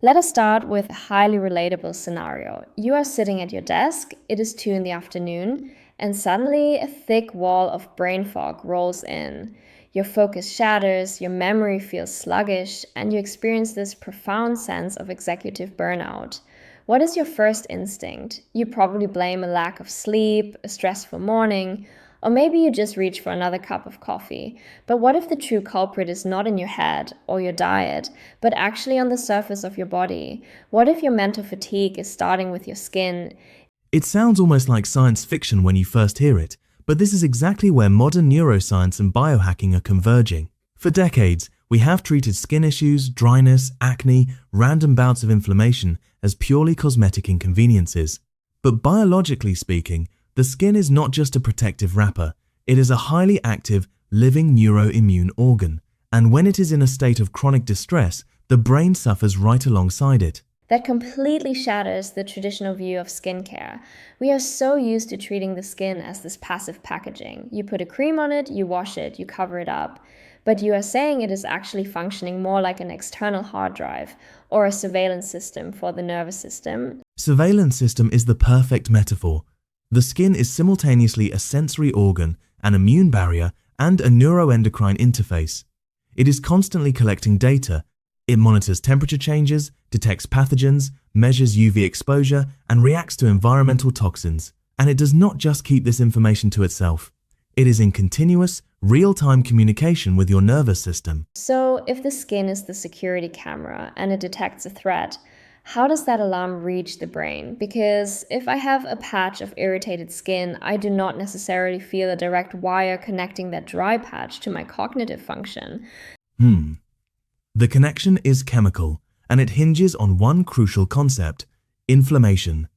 Let us start with a highly relatable scenario. You are sitting at your desk, it is 2 in the afternoon, and suddenly a thick wall of brain fog rolls in. Your focus shatters, your memory feels sluggish, and you experience this profound sense of executive burnout. What is your first instinct? You probably blame a lack of sleep, a stressful morning, or maybe you just reach for another cup of coffee. But what if the true culprit is not in your head or your diet, but actually on the surface of your body? What if your mental fatigue is starting with your skin? It sounds almost like science fiction when you first hear it, but this is exactly where modern neuroscience and biohacking are converging. For decades, we have treated skin issues, dryness, acne, random bouts of inflammation as purely cosmetic inconveniences. But biologically speaking, the skin is not just a protective wrapper, it is a highly active, living neuroimmune organ, and when it is in a state of chronic distress, the brain suffers right alongside it. That completely shatters the traditional view of skincare. We are so used to treating the skin as this passive packaging. You put a cream on it, you wash it, you cover it up. But you are saying it is actually functioning more like an external hard drive or a surveillance system for the nervous system. Surveillance system is the perfect metaphor. The skin is simultaneously a sensory organ, an immune barrier, and a neuroendocrine interface. It is constantly collecting data. It monitors temperature changes, detects pathogens, measures UV exposure, and reacts to environmental toxins. And it does not just keep this information to itself. It is in continuous, real-time communication with your nervous system. So if the skin is the security camera and it detects a threat, how does that alarm reach the brain? Because if I have a patch of irritated skin, I do not necessarily feel a direct wire connecting that dry patch to my cognitive function. The connection is chemical, and it hinges on one crucial concept: inflammation.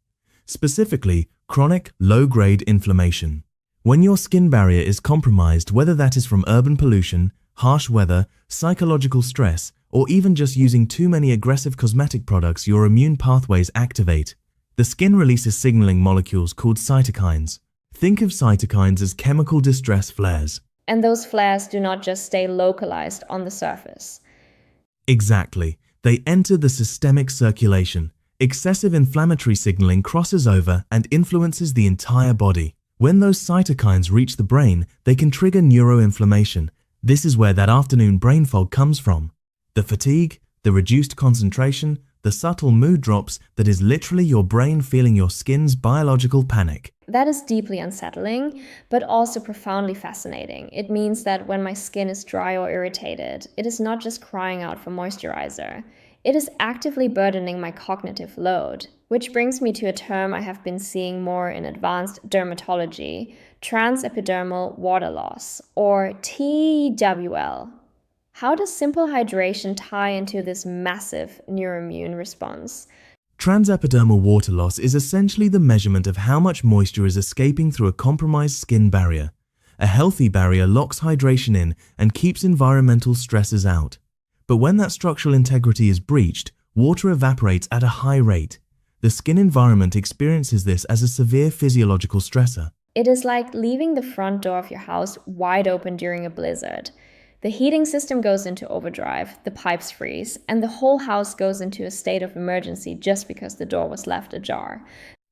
Specifically, chronic, low-grade inflammation. When your skin barrier is compromised, whether that is from urban pollution, harsh weather, psychological stress, or even just using too many aggressive cosmetic products, your immune pathways activate. The skin releases signaling molecules called cytokines. Think of cytokines as chemical distress flares. And those flares do not just stay localized on the surface. Exactly. They enter the systemic circulation. Excessive inflammatory signaling crosses over and influences the entire body. When those cytokines reach the brain, they can trigger neuroinflammation. This is where that afternoon brain fog comes from. The fatigue, the reduced concentration, the subtle mood drops that is literally your brain feeling your skin's biological panic. That is deeply unsettling, but also profoundly fascinating. It means that when my skin is dry or irritated, it is not just crying out for moisturizer. It is actively burdening my cognitive load, which brings me to a term I have been seeing more in advanced dermatology: transepidermal water loss, or TWL. How does simple hydration tie into this massive neuroimmune response? Transepidermal water loss is essentially the measurement of how much moisture is escaping through a compromised skin barrier. A healthy barrier locks hydration in and keeps environmental stresses out. But when that structural integrity is breached, water evaporates at a high rate. The skin environment experiences this as a severe physiological stressor. It is like leaving the front door of your house wide open during a blizzard. The heating system goes into overdrive, the pipes freeze, and the whole house goes into a state of emergency just because the door was left ajar.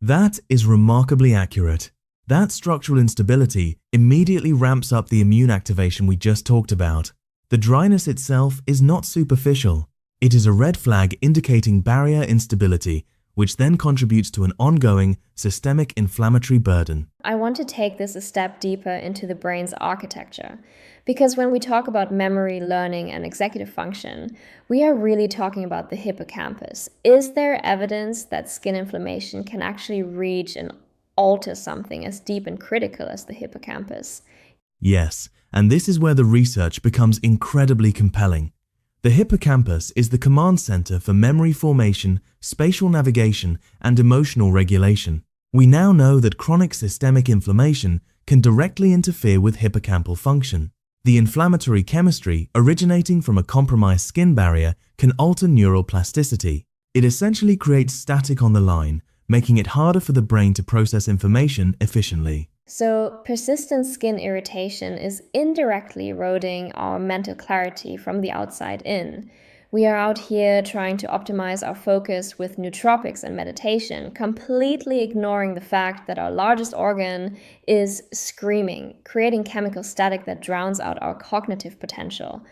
That is remarkably accurate. That structural instability immediately ramps up the immune activation we just talked about. The dryness itself is not superficial. It is a red flag indicating barrier instability, which then contributes to an ongoing, systemic inflammatory burden. I want to take this a step deeper into the brain's architecture, because when we talk about memory, learning, and executive function, we are really talking about the hippocampus. Is there evidence that skin inflammation can actually reach and alter something as deep and critical as the hippocampus? Yes, and this is where the research becomes incredibly compelling. The hippocampus is the command center for memory formation, spatial navigation, and emotional regulation. We now know that chronic systemic inflammation can directly interfere with hippocampal function. The inflammatory chemistry originating from a compromised skin barrier can alter neural plasticity. It essentially creates static on the line, making it harder for the brain to process information efficiently. So, persistent skin irritation is indirectly eroding our mental clarity from the outside in. We are out here trying to optimize our focus with nootropics and meditation, completely ignoring the fact that our largest organ is screaming, creating chemical static that drowns out our cognitive potential.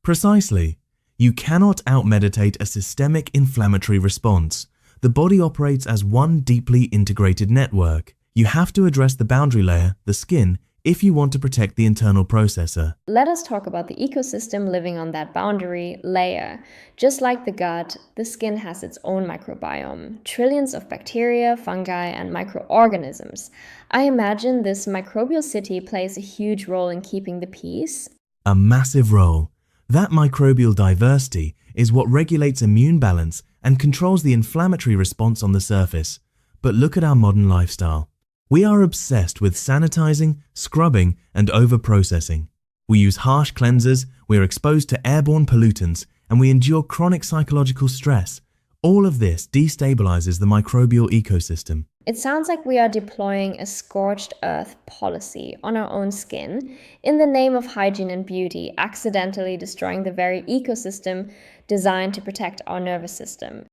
Precisely. You cannot outmeditate a systemic inflammatory response. The body operates as one deeply integrated network. You have to address the boundary layer, the skin, if you want to protect the internal processor. Let us talk about the ecosystem living on that boundary layer. Just like the gut, the skin has its own microbiome, trillions of bacteria, fungi, and microorganisms. I imagine this microbial city plays a huge role in keeping the peace. A massive role. That microbial diversity is what regulates immune balance and controls the inflammatory response on the surface. But look at our modern lifestyle. We are obsessed with sanitizing, scrubbing, and over-processing. We use harsh cleansers, we are exposed to airborne pollutants, and we endure chronic psychological stress. All of this destabilizes the microbial ecosystem. It sounds like we are deploying a scorched earth policy on our own skin in the name of hygiene and beauty, accidentally destroying the very ecosystem designed to protect our nervous system.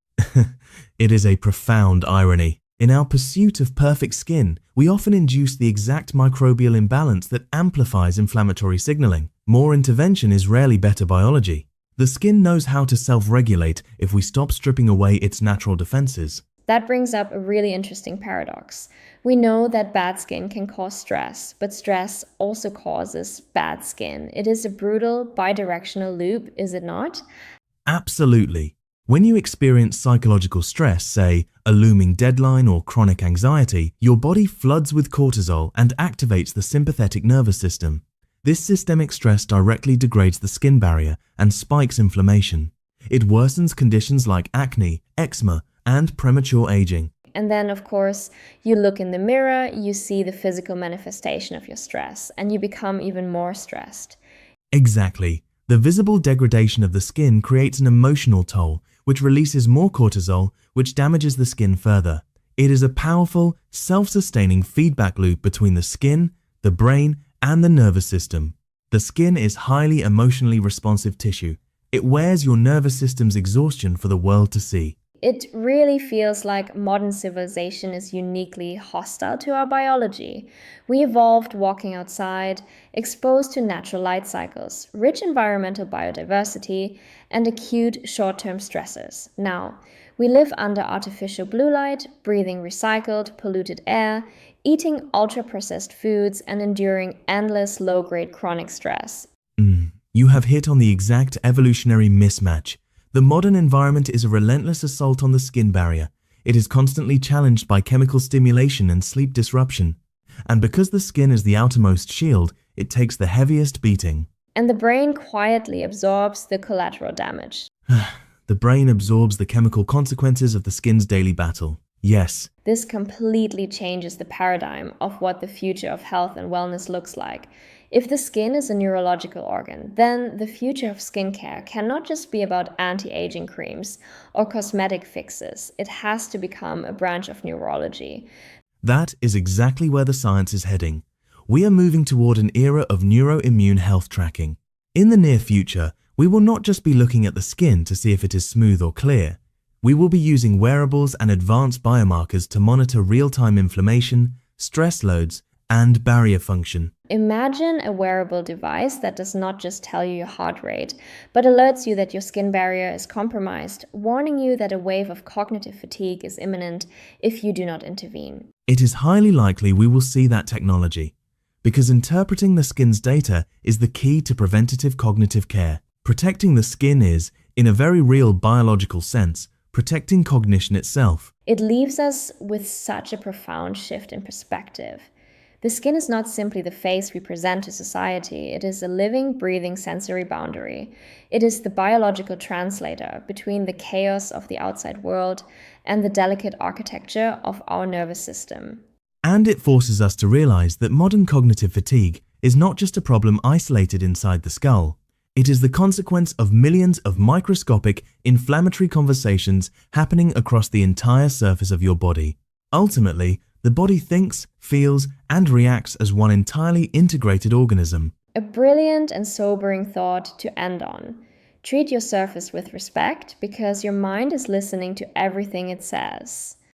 It is a profound irony. In our pursuit of perfect skin, we often induce the exact microbial imbalance that amplifies inflammatory signaling. More intervention is rarely better biology. The skin knows how to self-regulate if we stop stripping away its natural defenses. That brings up a really interesting paradox. We know that bad skin can cause stress, but stress also causes bad skin. It is a brutal, bidirectional loop, is it not? Absolutely. When you experience psychological stress, say a looming deadline or chronic anxiety, your body floods with cortisol and activates the sympathetic nervous system. This systemic stress directly degrades the skin barrier and spikes inflammation. It worsens conditions like acne, eczema, and premature aging. And then, of course, you look in the mirror, you see the physical manifestation of your stress, and you become even more stressed. Exactly. The visible degradation of the skin creates an emotional toll, which releases more cortisol, which damages the skin further. It is a powerful, self-sustaining feedback loop between the skin, the brain, and the nervous system. The skin is highly emotionally responsive tissue. It wears your nervous system's exhaustion for the world to see. It really feels like modern civilization is uniquely hostile to our biology. We evolved walking outside, exposed to natural light cycles, rich environmental biodiversity, and acute short-term stressors. Now, we live under artificial blue light, breathing recycled, polluted air, eating ultra-processed foods, and enduring endless low-grade chronic stress. You have hit on the exact evolutionary mismatch. The modern environment is a relentless assault on the skin barrier. It is constantly challenged by chemical stimulation and sleep disruption. And because the skin is the outermost shield, it takes the heaviest beating. And the brain quietly absorbs the collateral damage. The brain absorbs the chemical consequences of the skin's daily battle. Yes. This completely changes the paradigm of what the future of health and wellness looks like. If the skin is a neurological organ, then the future of skincare cannot just be about anti-aging creams or cosmetic fixes. It has to become a branch of neurology. That is exactly where the science is heading. We are moving toward an era of neuroimmune health tracking. In the near future, we will not just be looking at the skin to see if it is smooth or clear. We will be using wearables and advanced biomarkers to monitor real-time inflammation, stress loads, and barrier function. Imagine a wearable device that does not just tell you your heart rate, but alerts you that your skin barrier is compromised, warning you that a wave of cognitive fatigue is imminent if you do not intervene. It is highly likely we will see that technology, because interpreting the skin's data is the key to preventative cognitive care. Protecting the skin is, in a very real biological sense, protecting cognition itself. It leaves us with such a profound shift in perspective. The skin is not simply the face we present to society, it is a living, breathing sensory boundary. It is the biological translator between the chaos of the outside world and the delicate architecture of our nervous system. And it forces us to realize that modern cognitive fatigue is not just a problem isolated inside the skull. It is the consequence of millions of microscopic, inflammatory conversations happening across the entire surface of your body. Ultimately, the body thinks, feels, and reacts as one entirely integrated organism. A brilliant and sobering thought to end on. Treat your surface with respect because your mind is listening to everything it says.